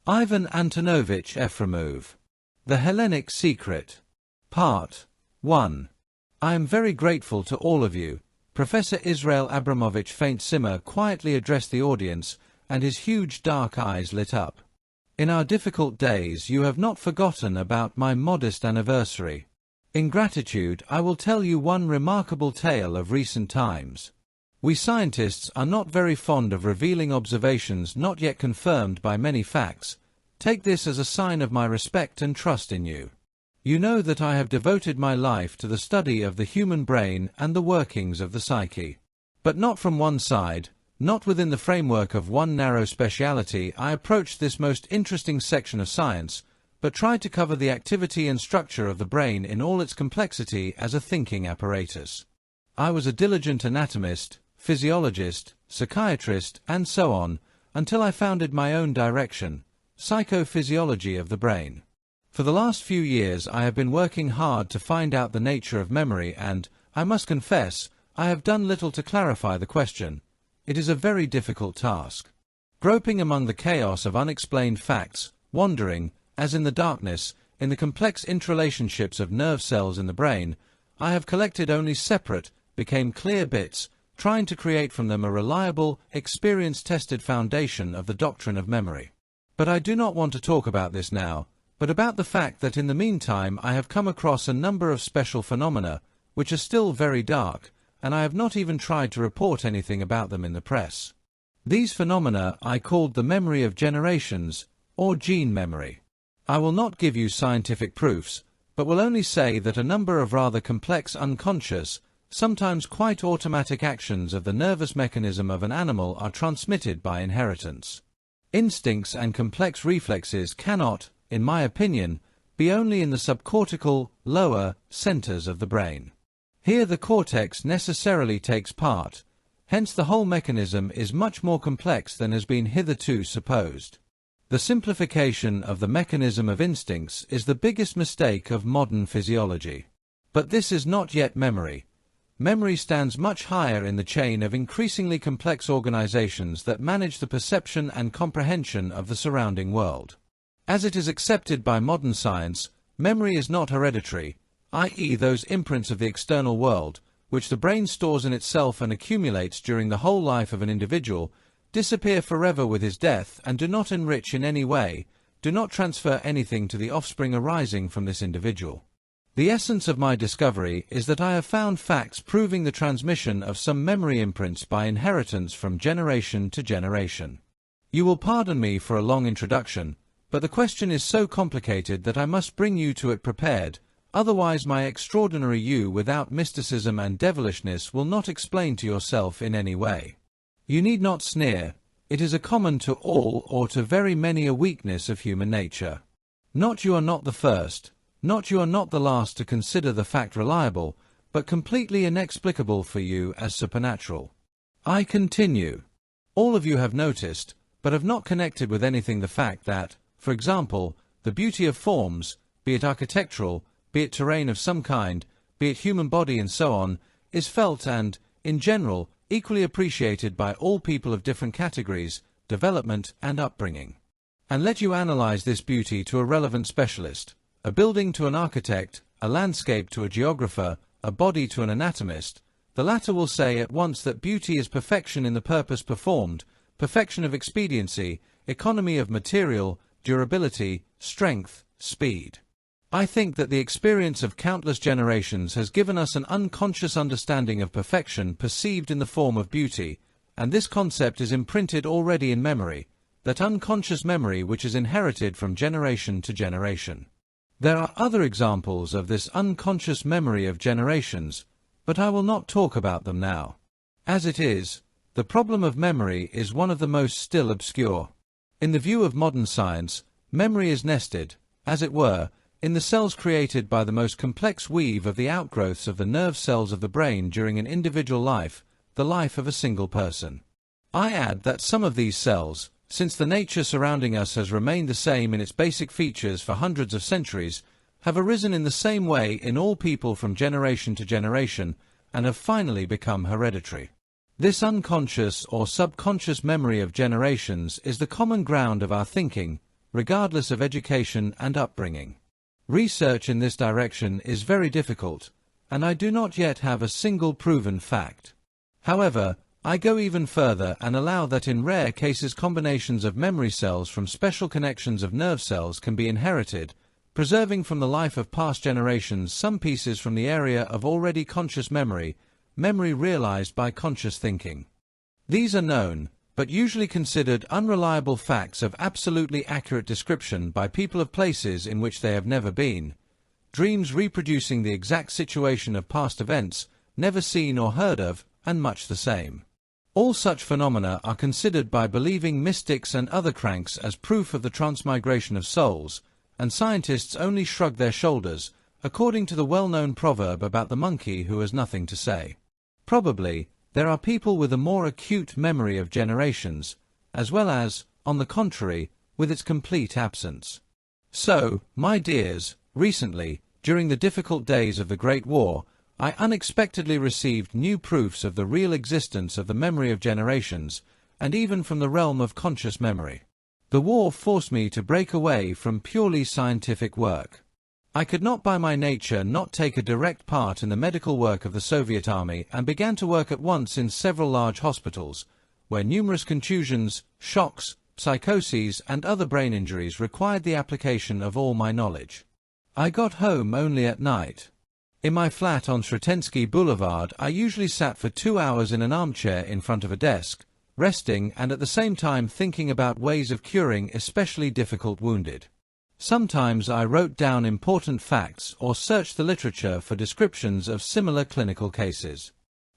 Ivan Antonovich Efremov. The Hellenic Secret. Part 1. I am very grateful to all of you. Professor Israel Abramovich Fainzimmer quietly addressed the audience, and his huge dark eyes lit up. In our difficult days you have not forgotten about my modest anniversary. In gratitude I will tell you one remarkable tale of recent times. We scientists are not very fond of revealing observations not yet confirmed by many facts. Take this as a sign of my respect and trust in you. You know that I have devoted my life to the study of the human brain and the workings of the psyche. But not from one side, not within the framework of one narrow speciality I approached this most interesting section of science, but tried to cover the activity and structure of the brain in all its complexity as a thinking apparatus. I was a diligent anatomist, physiologist, psychiatrist, and so on, until I founded my own direction, psychophysiology of the brain. For the last few years I have been working hard to find out the nature of memory and, I must confess, I have done little to clarify the question. It is a very difficult task. Groping among the chaos of unexplained facts, wandering, as in the darkness, in the complex interrelationships of nerve cells in the brain, I have collected only separate, became clear bits, trying to create from them a reliable, experience-tested foundation of the doctrine of memory. But I do not want to talk about this now, but about the fact that in the meantime I have come across a number of special phenomena, which are still very dark, and I have not even tried to report anything about them in the press. These phenomena I called the memory of generations, or gene memory. I will not give you scientific proofs, but will only say that a number of rather complex unconscious, sometimes quite automatic actions of the nervous mechanism of an animal are transmitted by inheritance. Instincts and complex reflexes cannot, in my opinion, be only in the subcortical, lower, centers of the brain. Here the cortex necessarily takes part, hence the whole mechanism is much more complex than has been hitherto supposed. The simplification of the mechanism of instincts is the biggest mistake of modern physiology. But this is not yet memory. Memory stands much higher in the chain of increasingly complex organizations that manage the perception and comprehension of the surrounding world. As it is accepted by modern science, memory is not hereditary, i.e. those imprints of the external world, which the brain stores in itself and accumulates during the whole life of an individual, disappear forever with his death and do not enrich in any way, do not transfer anything to the offspring arising from this individual. The essence of my discovery is that I have found facts proving the transmission of some memory imprints by inheritance from generation to generation. You will pardon me for a long introduction, but the question is so complicated that I must bring you to it prepared, otherwise my extraordinary you without mysticism and devilishness will not explain to yourself in any way. You need not sneer, it is a common to all or to very many a weakness of human nature. Not you are not the first, not you are not the last to consider the fact reliable, but completely inexplicable for you as supernatural. I continue. All of you have noticed, but have not connected with anything the fact that, for example, the beauty of forms, be it architectural, be it terrain of some kind, be it human body and so on, is felt and, in general, equally appreciated by all people of different categories, development and upbringing. And let you analyze this beauty to a relevant specialist. A building to an architect, a landscape to a geographer, a body to an anatomist, the latter will say at once that beauty is perfection in the purpose performed, perfection of expediency, economy of material, durability, strength, speed. I think that the experience of countless generations has given us an unconscious understanding of perfection perceived in the form of beauty, and this concept is imprinted already in memory, that unconscious memory which is inherited from generation to generation. There are other examples of this unconscious memory of generations, but I will not talk about them now. As it is, the problem of memory is one of the most still obscure. In the view of modern science, memory is nested, as it were, in the cells created by the most complex weave of the outgrowths of the nerve cells of the brain during an individual life, the life of a single person. I add that some of these cells, since the nature surrounding us has remained the same in its basic features for hundreds of centuries, have arisen in the same way in all people from generation to generation, and have finally become hereditary. This unconscious or subconscious memory of generations is the common ground of our thinking, regardless of education and upbringing. Research in this direction is very difficult, and I do not yet have a single proven fact. However, I go even further and allow that in rare cases combinations of memory cells from special connections of nerve cells can be inherited, preserving from the life of past generations some pieces from the area of already conscious memory, memory realized by conscious thinking. These are known, but usually considered unreliable facts of absolutely accurate description by people of places in which they have never been, dreams reproducing the exact situation of past events, never seen or heard of, and much the same. All such phenomena are considered by believing mystics and other cranks as proof of the transmigration of souls, and scientists only shrug their shoulders, according to the well-known proverb about the monkey who has nothing to say. Probably, there are people with a more acute memory of generations, as well as, on the contrary, with its complete absence. So, my dears, recently, during the difficult days of the Great War, I unexpectedly received new proofs of the real existence of the memory of generations, and even from the realm of conscious memory. The war forced me to break away from purely scientific work. I could not by my nature not take a direct part in the medical work of the Soviet Army and began to work at once in several large hospitals, where numerous contusions, shocks, psychoses and other brain injuries required the application of all my knowledge. I got home only at night. In my flat on Sretensky Boulevard, I usually sat for 2 hours in an armchair in front of a desk, resting and at the same time thinking about ways of curing especially difficult wounded. Sometimes I wrote down important facts or searched the literature for descriptions of similar clinical cases.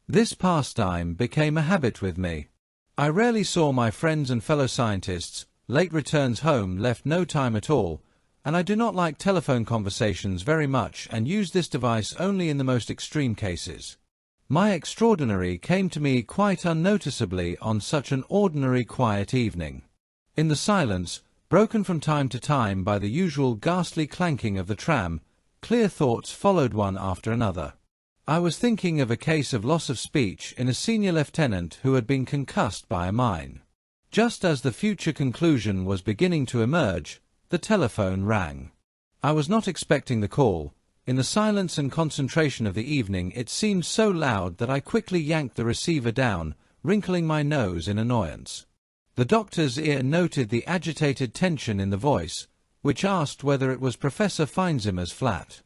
This pastime became a habit with me. I rarely saw my friends and fellow scientists, late returns home left no time at all, and I do not like telephone conversations very much and use this device only in the most extreme cases. My extraordinary came to me quite unnoticeably on such an ordinary quiet evening. In the silence, broken from time to time by the usual ghastly clanking of the tram, clear thoughts followed one after another. I was thinking of a case of loss of speech in a senior lieutenant who had been concussed by a mine. Just as the future conclusion was beginning to emerge, the telephone rang. I was not expecting the call. In the silence and concentration of the evening it seemed so loud that I quickly yanked the receiver down, wrinkling my nose in annoyance. The doctor's ear noted the agitated tension in the voice, which asked whether it was Professor Fainzimmer's flat.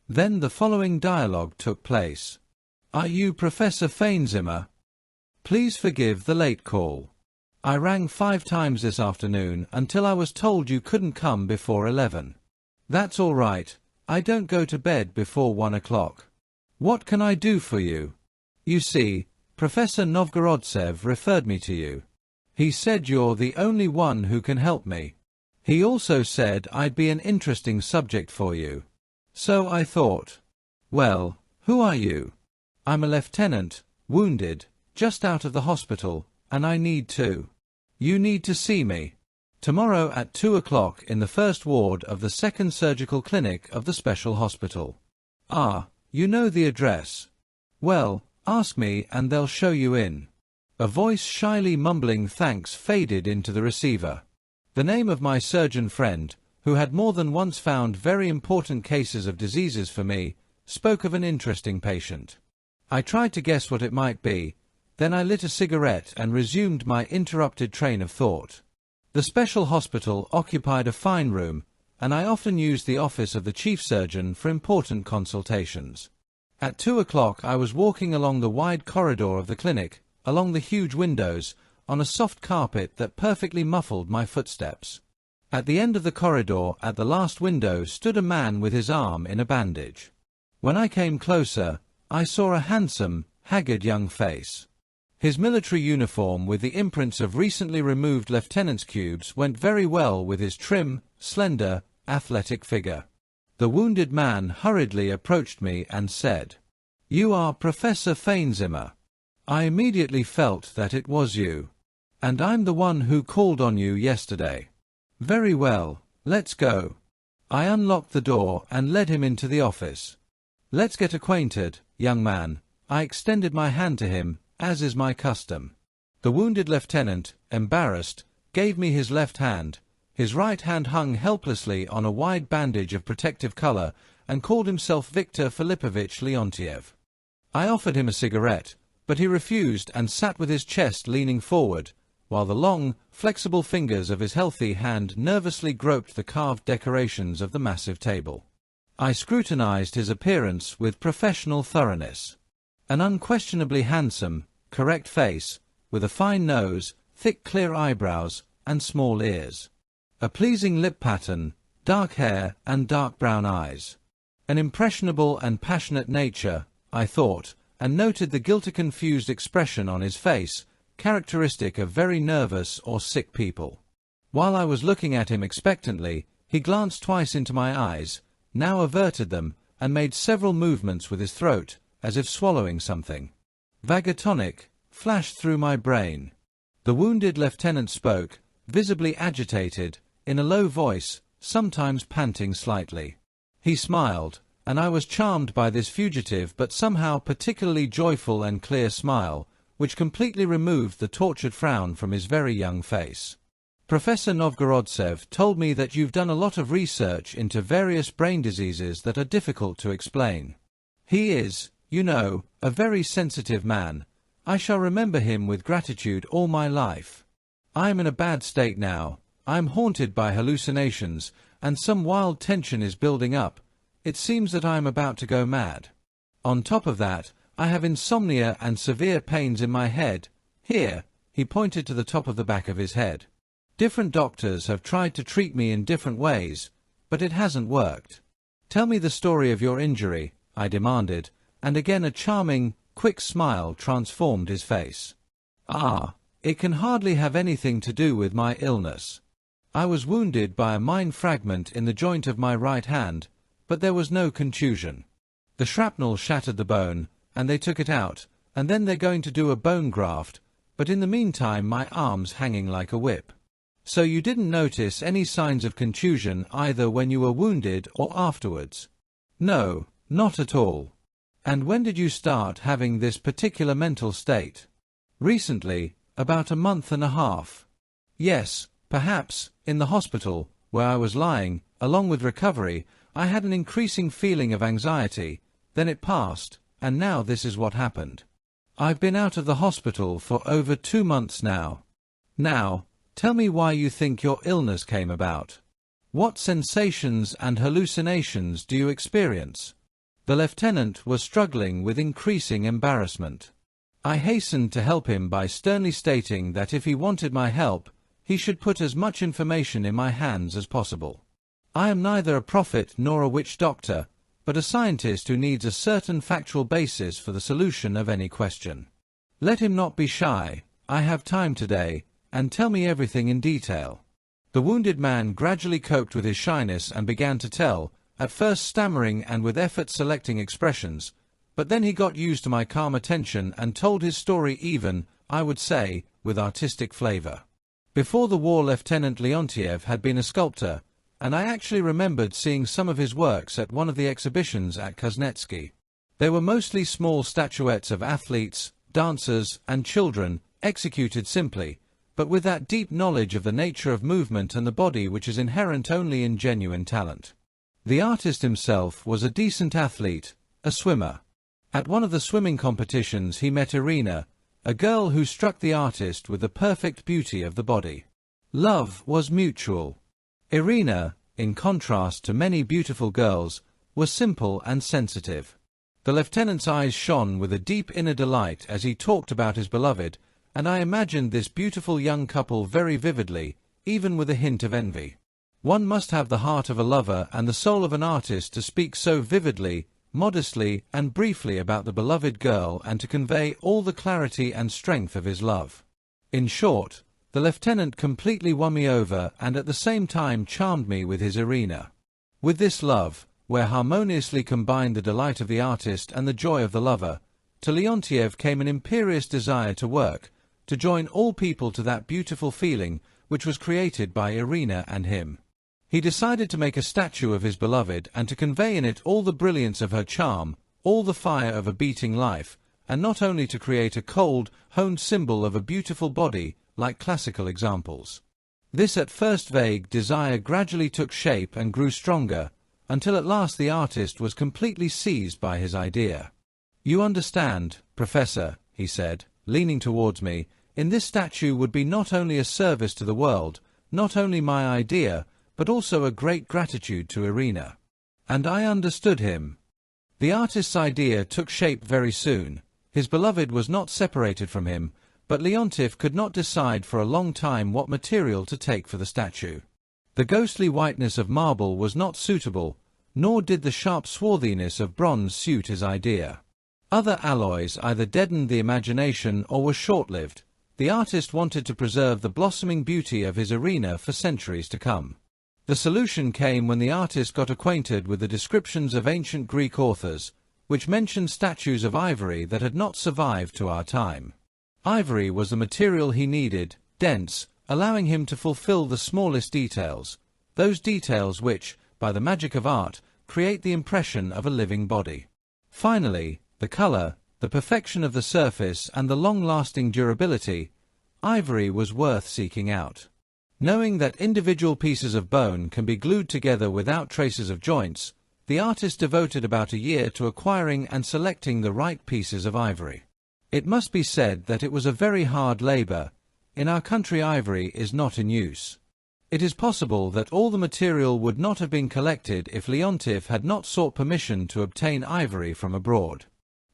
Then the following dialogue took place. "Are you Professor Fainzimmer? Please forgive the late call. I rang 5 times this afternoon until I was told you couldn't come before 11. That's all right. I don't go to bed before 1 o'clock. What can I do for you? You see, Professor Novgorodtsev referred me to you. He said you're the only one who can help me. He also said I'd be an interesting subject for you. So I thought, well, who are you? I'm a lieutenant, wounded, just out of the hospital, and I need to. You need to see me. Tomorrow at 2 o'clock in the first ward of the 2nd Surgical Clinic of the Special Hospital. Ah, you know the address. Well, ask me and they'll show you in." A voice shyly mumbling thanks faded into the receiver. The name of my surgeon friend, who had more than once found very important cases of diseases for me, spoke of an interesting patient. I tried to guess what it might be, then I lit a cigarette and resumed my interrupted train of thought. The special hospital occupied a fine room, and I often used the office of the chief surgeon for important consultations. At 2 o'clock I was walking along the wide corridor of the clinic, along the huge windows, on a soft carpet that perfectly muffled my footsteps. At the end of the corridor, at the last window, stood a man with his arm in a bandage. When I came closer, I saw a handsome, haggard young face. His military uniform with the imprints of recently removed lieutenant's cubes went very well with his trim, slender, athletic figure. The wounded man hurriedly approached me and said, "You are Professor Fainzimmer. I immediately felt that it was you. And I'm the one who called on you yesterday. Very well, let's go." I unlocked the door and led him into the office. "Let's get acquainted, young man." I extended my hand to him, as is my custom. The wounded lieutenant, embarrassed, gave me his left hand, His right hand hung helplessly on a wide bandage of protective color and called himself Victor Leontiev. I offered him a cigarette, but he refused and sat with his chest leaning forward, while the long, flexible fingers of his healthy hand nervously groped the carved decorations of the massive table. I scrutinized his appearance with professional thoroughness. An unquestionably handsome, correct face, with a fine nose, thick clear eyebrows, and small ears. A pleasing lip pattern, dark hair, and dark brown eyes. An impressionable and passionate nature, I thought, and noted the guilty-confused expression on his face, characteristic of very nervous or sick people. While I was looking at him expectantly, he glanced twice into my eyes, now averted them, and made several movements with his throat, as if swallowing something. Vagatonic flashed through my brain. The wounded lieutenant spoke, visibly agitated, in a low voice, sometimes panting slightly. He smiled, and I was charmed by this fugitive but somehow particularly joyful and clear smile, which completely removed the tortured frown from his very young face. Professor Novgorodtsev told me that you've done a lot of research into various brain diseases that are difficult to explain. He is, you know, a very sensitive man. I shall remember him with gratitude all my life. I am in a bad state now. I am haunted by hallucinations, and some wild tension is building up. It seems that I am about to go mad. On top of that, I have insomnia and severe pains in my head. Here, he pointed to the top of the back of his head. Different doctors have tried to treat me in different ways, but it hasn't worked. Tell me the story of your injury, I demanded, and again a charming, quick smile transformed his face. Ah, it can hardly have anything to do with my illness. I was wounded by a mine fragment in the joint of my right hand, but there was no contusion. The shrapnel shattered the bone, and they took it out, and then they're going to do a bone graft, but in the meantime my arm's hanging like a whip. So you didn't notice any signs of contusion either when you were wounded or afterwards? No, not at all. And when did you start having this particular mental state? Recently, about a month and a half. Yes, perhaps, in the hospital, where I was lying, along with recovery, I had an increasing feeling of anxiety, then it passed, and now this is what happened. I've been out of the hospital for over 2 months now. Now, tell me why you think your illness came about. What sensations and hallucinations do you experience? The lieutenant was struggling with increasing embarrassment. I hastened to help him by sternly stating that if he wanted my help, he should put as much information in my hands as possible. I am neither a prophet nor a witch doctor, but a scientist who needs a certain factual basis for the solution of any question. Let him not be shy. I have time today, and tell me everything in detail. The wounded man gradually coped with his shyness and began to tell, at first stammering and with effort selecting expressions, but then he got used to my calm attention and told his story even, I would say, with artistic flavor. Before the war, Lieutenant Leontiev had been a sculptor, and I actually remembered seeing some of his works at one of the exhibitions at Kuznetsky. They were mostly small statuettes of athletes, dancers, and children, executed simply, but with that deep knowledge of the nature of movement and the body which is inherent only in genuine talent. The artist himself was a decent athlete, a swimmer. At one of the swimming competitions he met Irina, a girl who struck the artist with the perfect beauty of the body. Love was mutual. Irina, in contrast to many beautiful girls, was simple and sensitive. The lieutenant's eyes shone with a deep inner delight as he talked about his beloved, and I imagined this beautiful young couple very vividly, even with a hint of envy. One must have the heart of a lover and the soul of an artist to speak so vividly, modestly, and briefly about the beloved girl and to convey all the clarity and strength of his love. In short, the lieutenant completely won me over and at the same time charmed me with his Irina. With this love, where harmoniously combined the delight of the artist and the joy of the lover, to Leontiev came an imperious desire to work, to join all people to that beautiful feeling which was created by Irina and him. He decided to make a statue of his beloved and to convey in it all the brilliance of her charm, all the fire of a beating life, and not only to create a cold, honed symbol of a beautiful body, like classical examples. This at first vague desire gradually took shape and grew stronger, until at last the artist was completely seized by his idea. "You understand, Professor," he said, leaning towards me, "in this statue would be not only a service to the world, not only my idea, but also a great gratitude to Irina." And I understood him. The artist's idea took shape very soon. His beloved was not separated from him, but Leontiev could not decide for a long time what material to take for the statue. The ghostly whiteness of marble was not suitable, nor did the sharp swarthiness of bronze suit his idea. Other alloys either deadened the imagination or were short-lived. The artist wanted to preserve the blossoming beauty of his Irina for centuries to come. The solution came when the artist got acquainted with the descriptions of ancient Greek authors, which mentioned statues of ivory that had not survived to our time. Ivory was the material he needed, dense, allowing him to fulfill the smallest details, those details which, by the magic of art, create the impression of a living body. Finally, the color, the perfection of the surface, and the long-lasting durability, ivory was worth seeking out. Knowing that individual pieces of bone can be glued together without traces of joints, the artist devoted about a year to acquiring and selecting the right pieces of ivory. It must be said that it was a very hard labor. In our country ivory is not in use. It is possible that all the material would not have been collected if Leontiev had not sought permission to obtain ivory from abroad.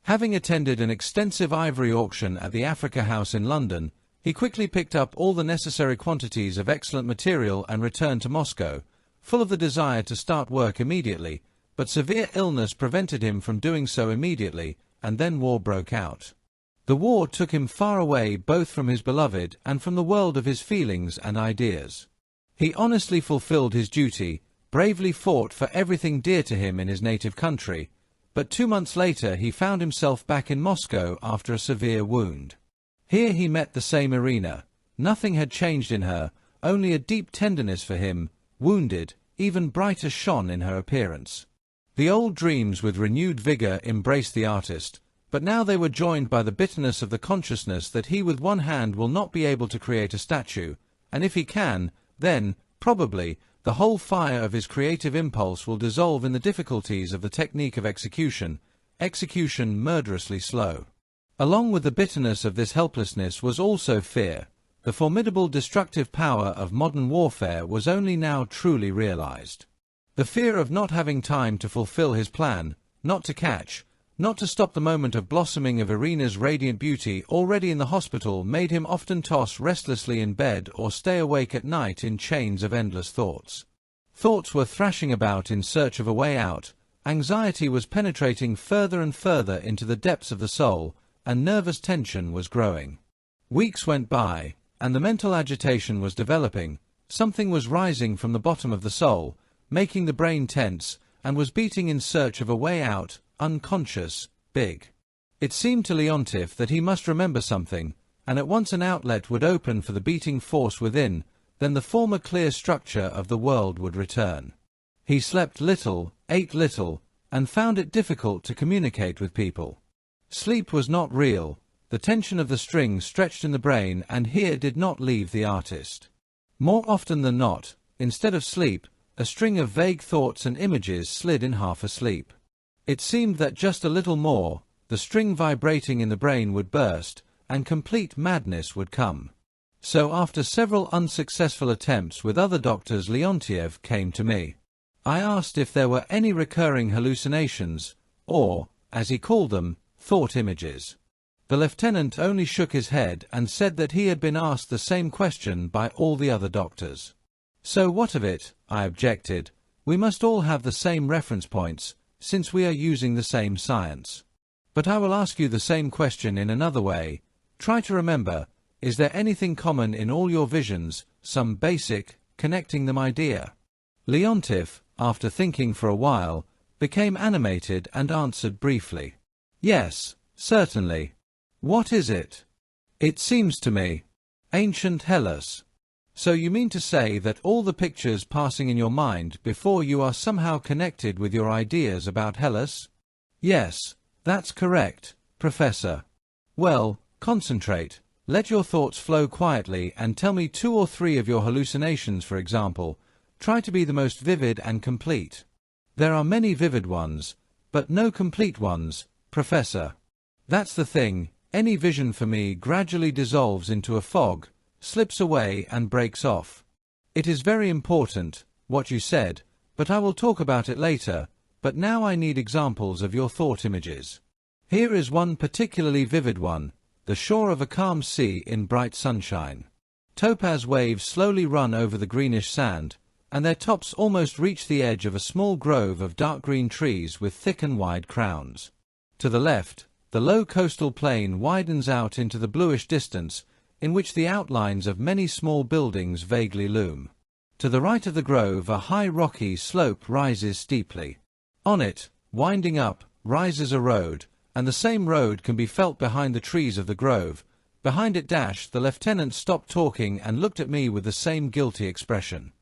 Having attended an extensive ivory auction at the Africa House in London, he quickly picked up all the necessary quantities of excellent material and returned to Moscow, full of the desire to start work immediately, but severe illness prevented him from doing so immediately, and then war broke out. The war took him far away both from his beloved and from the world of his feelings and ideas. He honestly fulfilled his duty, bravely fought for everything dear to him in his native country, but 2 months later he found himself back in Moscow after a severe wound. Here he met the same Irina. Nothing had changed in her, only a deep tenderness for him, wounded, even brighter shone in her appearance. The old dreams with renewed vigor embraced the artist, but now they were joined by the bitterness of the consciousness that he with one hand will not be able to create a statue, and if he can, then, probably, the whole fire of his creative impulse will dissolve in the difficulties of the technique of execution murderously slow. Along with the bitterness of this helplessness was also fear. The formidable destructive power of modern warfare was only now truly realized. The fear of not having time to fulfill his plan, not to catch, not to stop the moment of blossoming of Irina's radiant beauty already in the hospital made him often toss restlessly in bed or stay awake at night in chains of endless thoughts. Thoughts were thrashing about in search of a way out, anxiety was penetrating further and further into the depths of the soul, and nervous tension was growing. Weeks went by, and the mental agitation was developing. Something was rising from the bottom of the soul, making the brain tense, and was beating in search of a way out, unconscious, big. It seemed to Leontiev that he must remember something, and at once an outlet would open for the beating force within, then the former clear structure of the world would return. He slept little, ate little, and found it difficult to communicate with people. Sleep was not real. The tension of the strings stretched in the brain and here did not leave the artist. More often than not, instead of sleep, a string of vague thoughts and images slid in half asleep. It seemed that just a little more, the string vibrating in the brain would burst, and complete madness would come. So after several unsuccessful attempts with other doctors, Leontiev came to me. I asked if there were any recurring hallucinations, or, as he called them, thought images. The lieutenant only shook his head and said that he had been asked the same question by all the other doctors. So what of it? I objected. We must all have the same reference points, since we are using the same science. But I will ask you the same question in another way. Try to remember, is there anything common in all your visions, some basic, connecting them idea? Leontiev, after thinking for a while, became animated and answered briefly. Yes, certainly. What is it? It seems to me. Ancient Hellas. So you mean to say that all the pictures passing in your mind before you are somehow connected with your ideas about Hellas? Yes, that's correct, Professor. Well, concentrate. Let your thoughts flow quietly and tell me 2 or 3 of your hallucinations, for example. Try to be the most vivid and complete. There are many vivid ones, but no complete ones, Professor. That's the thing, any vision for me gradually dissolves into a fog, slips away and breaks off. It is very important, what you said, but I will talk about it later, but now I need examples of your thought images. Here is one particularly vivid one, the shore of a calm sea in bright sunshine. Topaz waves slowly run over the greenish sand, and their tops almost reach the edge of a small grove of dark green trees with thick and wide crowns. To the left, the low coastal plain widens out into the bluish distance, in which the outlines of many small buildings vaguely loom. To the right of the grove a high rocky slope rises steeply. On it, winding up, rises a road, and the same road can be felt behind the trees of the grove. Behind it the lieutenant stopped talking and looked at me with the same guilty expression.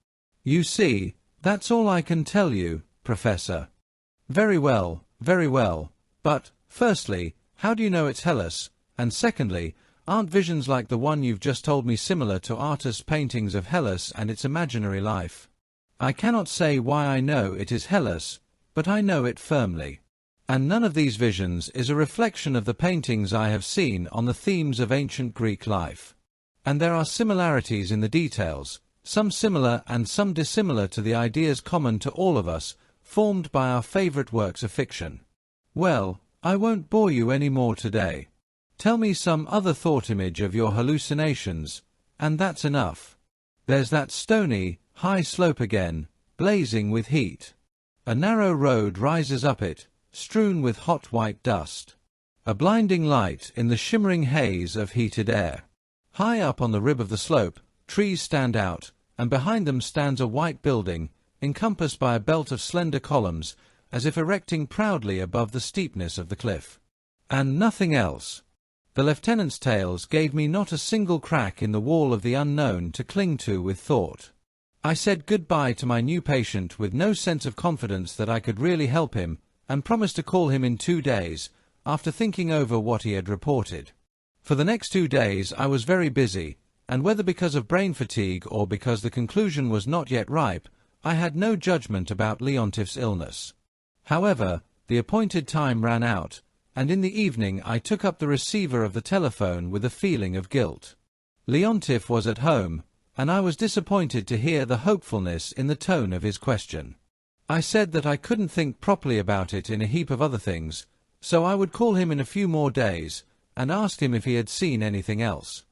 You see, that's all I can tell you, Professor. Very well, but, firstly, how do you know it's Hellas, and secondly, aren't visions like the one you've just told me similar to artists' paintings of Hellas and its imaginary life? I cannot say why I know it is Hellas, but I know it firmly. And none of these visions is a reflection of the paintings I have seen on the themes of ancient Greek life. And there are similarities in the details, some similar and some dissimilar to the ideas common to all of us, formed by our favorite works of fiction. Well, I won't bore you any more today. Tell me some other thought image of your hallucinations, and that's enough. There's that stony, high slope again, blazing with heat. A narrow road rises up it, strewn with hot white dust. A blinding light in the shimmering haze of heated air. High up on the rib of the slope, trees stand out, and behind them stands a white building, encompassed by a belt of slender columns, as if erecting proudly above the steepness of the cliff. And nothing else. The lieutenant's tales gave me not a single crack in the wall of the unknown to cling to with thought. I said goodbye to my new patient with no sense of confidence that I could really help him, and promised to call him in 2 days, after thinking over what he had reported. For the next 2 days I was very busy, and whether because of brain fatigue or because the conclusion was not yet ripe, I had no judgment about Leontiev's illness. However, the appointed time ran out, and in the evening I took up the receiver of the telephone with a feeling of guilt. Leontiev was at home, and I was disappointed to hear the hopefulness in the tone of his question. I said that I couldn't think properly about it in a heap of other things, so I would call him in a few more days, and asked him if he had seen anything else.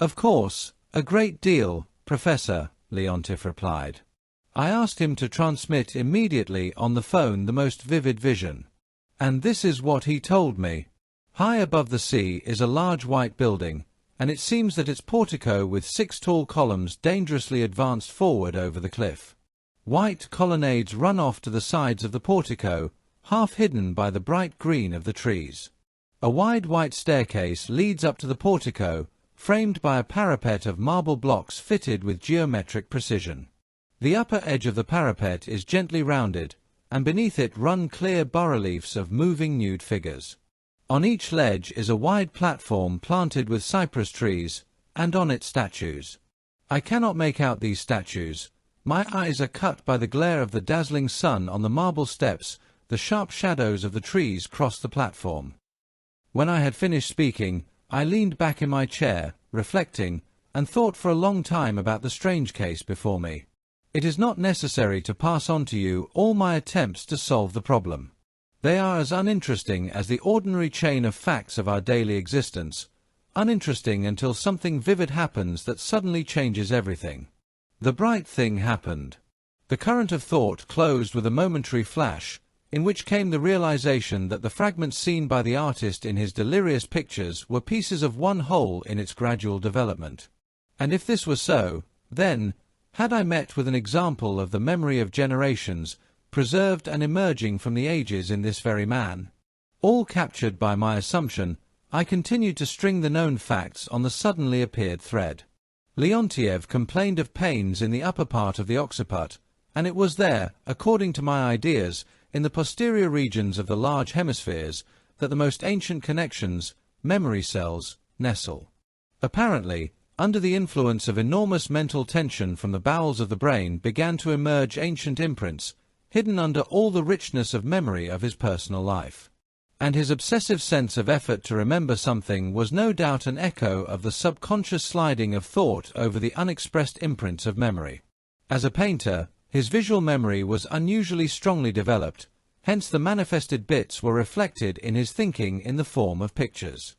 Of course, a great deal, Professor, Leontiev replied. I asked him to transmit immediately on the phone the most vivid vision. And this is what he told me. High above the sea is a large white building, and it seems that its portico with 6 tall columns dangerously advanced forward over the cliff. White colonnades run off to the sides of the portico, half hidden by the bright green of the trees. A wide white staircase leads up to the portico, framed by a parapet of marble blocks fitted with geometric precision. The upper edge of the parapet is gently rounded, and beneath it run clear bas-reliefs of moving nude figures. On each ledge is a wide platform planted with cypress trees, and on it statues. I cannot make out these statues. My eyes are cut by the glare of the dazzling sun on the marble steps. The sharp shadows of the trees cross the platform. When I had finished speaking, I leaned back in my chair, reflecting, and thought for a long time about the strange case before me. It is not necessary to pass on to you all my attempts to solve the problem. They are as uninteresting as the ordinary chain of facts of our daily existence, uninteresting until something vivid happens that suddenly changes everything. The bright thing happened. The current of thought closed with a momentary flash, in which came the realization that the fragments seen by the artist in his delirious pictures were pieces of one whole in its gradual development. And if this was so, then, had I met with an example of the memory of generations, preserved and emerging from the ages in this very man? All captured by my assumption, I continued to string the known facts on the suddenly appeared thread. Leontiev complained of pains in the upper part of the occiput, and it was there, according to my ideas, in the posterior regions of the large hemispheres, that the most ancient connections, memory cells, nestle. Apparently, under the influence of enormous mental tension from the bowels of the brain began to emerge ancient imprints, hidden under all the richness of memory of his personal life. And his obsessive sense of effort to remember something was no doubt an echo of the subconscious sliding of thought over the unexpressed imprints of memory. As a painter, his visual memory was unusually strongly developed, hence the manifested bits were reflected in his thinking in the form of pictures.